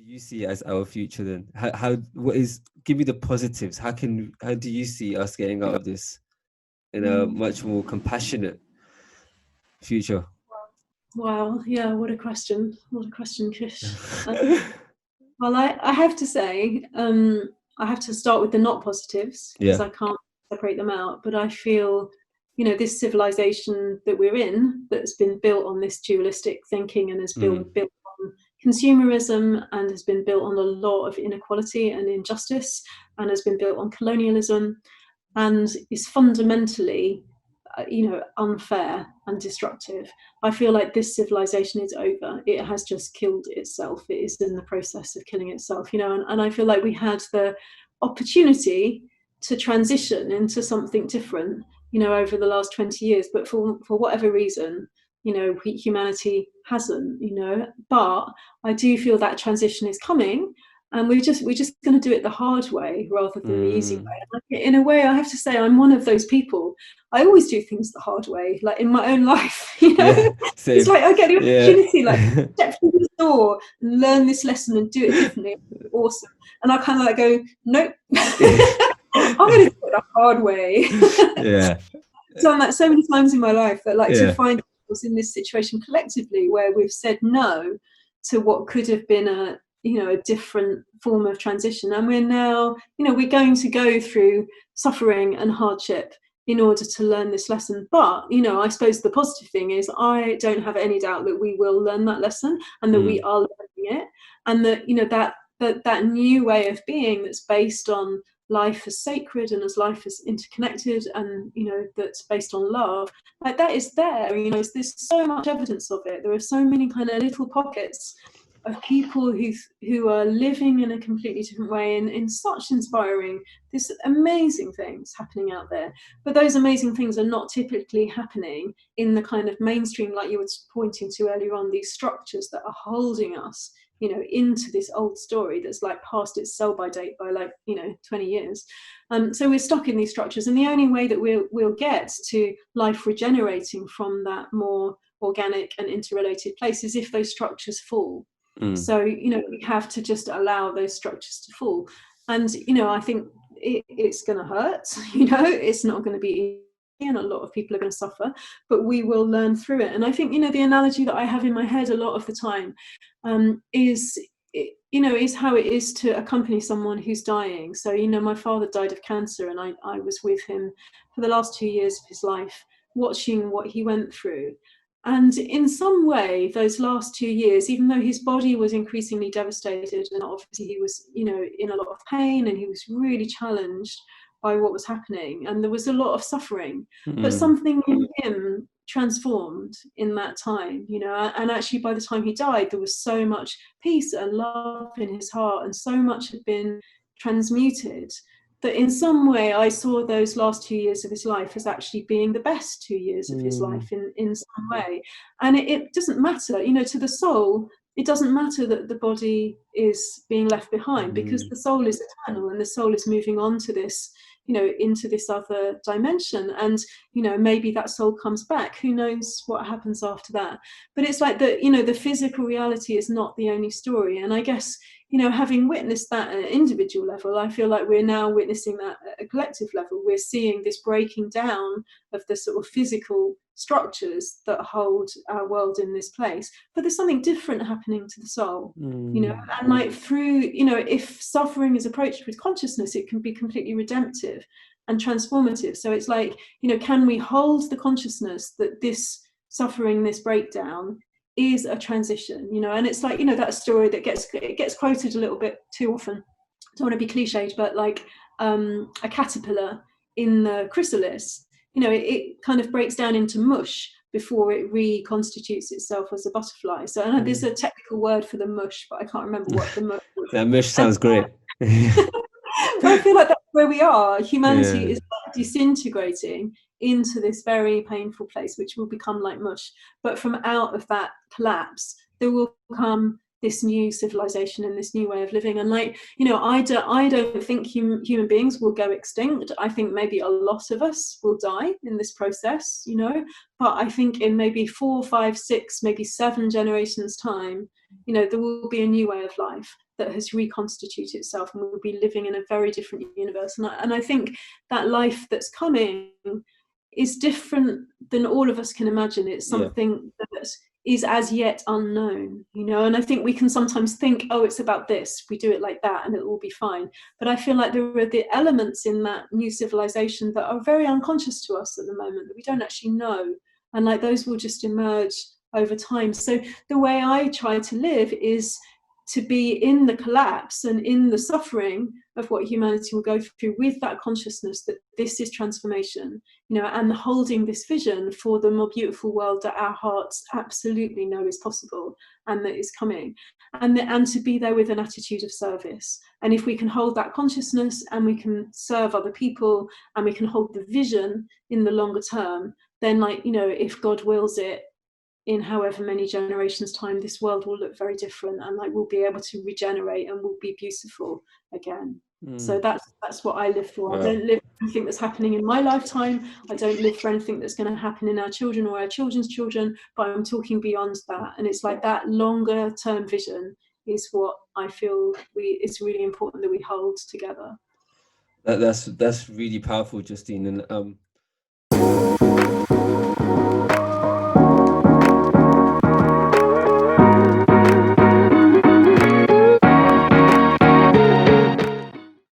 do you see as our future then? What is, give me the positives. How do you see us getting out of this in a much more compassionate future? Wow, yeah, what a question. What a question, Kish. Well, I have to say, I have to start with the not positives because Yeah. I can't separate them out. But I feel, this civilization that we're in, that's been built on this dualistic thinking and has been built on consumerism and has been built on a lot of inequality and injustice and has been built on colonialism and is fundamentally unfair and destructive. I feel like this civilization is over. It has just killed itself. It is in the process of killing itself, and I feel like we had the opportunity to transition into something different, over the last 20 years, but for whatever reason, humanity hasn't, but I do feel that transition is coming. And we're just going to do it the hard way rather than the easy way. In a way, I have to say, I'm one of those people. I always do things the hard way, like in my own life. Yeah, It's like I get the opportunity, like yeah. step through the door, and learn this lesson, and do it differently. Awesome. And I kind of like go, nope, I'm going to do it the hard way. Yeah. Done that so many times in my life that, like, to find ourselves in this situation collectively where we've said no to what could have been a different form of transition, and we're now, we're going to go through suffering and hardship in order to learn this lesson. But I suppose the positive thing is I don't have any doubt that we will learn that lesson and that we are learning it, and that that new way of being that's based on life as sacred and as life as interconnected, and that's based on love, like that is there. There's so much evidence of it. There are so many kind of little pockets of people who are living in a completely different way, and in such inspiring, there's amazing things happening out there. But those amazing things are not typically happening in the kind of mainstream, like you were pointing to earlier on, these structures that are holding us into this old story that's like past its sell-by date by 20 years. So we're stuck in these structures, and the only way that we'll get to life regenerating from that more organic and interrelated place is if those structures fall. So we have to just allow those structures to fall, and I think it's going to hurt. It's not going to be easy, and a lot of people are going to suffer, but we will learn through it. And I think the analogy that I have in my head a lot of the time is how it is to accompany someone who's dying. So my father died of cancer, and I was with him for the last 2 years of his life, watching what he went through. And in some way, those last 2 years, even though his body was increasingly devastated, and obviously he was, in a lot of pain, and he was really challenged by what was happening, and there was a lot of suffering, but something in him transformed in that time, and actually by the time he died, there was so much peace and love in his heart, and so much had been transmuted, that in some way I saw those last 2 years of his life as actually being the best 2 years of his life in some way. And it doesn't matter, to the soul, it doesn't matter that the body is being left behind, because the soul is eternal, and the soul is moving on to this, into this other dimension. And, maybe that soul comes back. Who knows what happens after that? But it's like the physical reality is not the only story. And I guess, having witnessed that at an individual level, I feel like we're now witnessing that at a collective level. We're seeing this breaking down of the sort of physical structures that hold our world in this place. But there's something different happening to the soul, and like through, if suffering is approached with consciousness, it can be completely redemptive and transformative. So it's like, can we hold the consciousness that this suffering, this breakdown is a transition, and it's like, that story that gets quoted a little bit too often. I don't want to be cliched, but like a caterpillar in the chrysalis, it kind of breaks down into mush before it reconstitutes itself as a butterfly. So I know there's a technical word for the mush, but I can't remember what the mush was. That mush sounds great. But I feel like that's where we are. Humanity is disintegrating into this very painful place, which will become like mush. But from out of that collapse, there will come this new civilization and this new way of living. And like, I don't think human beings will go extinct. I think maybe a lot of us will die in this process, but I think in maybe 4, 5, 6, maybe 7 generations time, there will be a new way of life that has reconstituted itself, and we'll be living in a very different universe. And I think that life that's coming is different than all of us can imagine. It's something that is as yet unknown, you know. And I think we can sometimes think, oh, it's about this, we do it like that and it will be fine. But I feel like there are the elements in that new civilization that are very unconscious to us at the moment, that we don't actually know, and like those will just emerge over time. So the way I try to live is to be in the collapse and in the suffering of what humanity will go through, with that consciousness that this is transformation, you know, and holding this vision for the more beautiful world that our hearts absolutely know is possible and that is coming, and to be there with an attitude of service. And if we can hold that consciousness and we can serve other people and we can hold the vision in the longer term, then, like, you know, if God wills it, in however many generations time, this world will look very different, and like we'll be able to regenerate and will be beautiful again. So that's what I live for. I don't live for anything that's happening in my lifetime. I don't live for anything that's going to happen in our children or our children's children, but I'm talking beyond that. And it's like that longer term vision is what I feel it's really important that we hold together. That's really powerful, Justine. And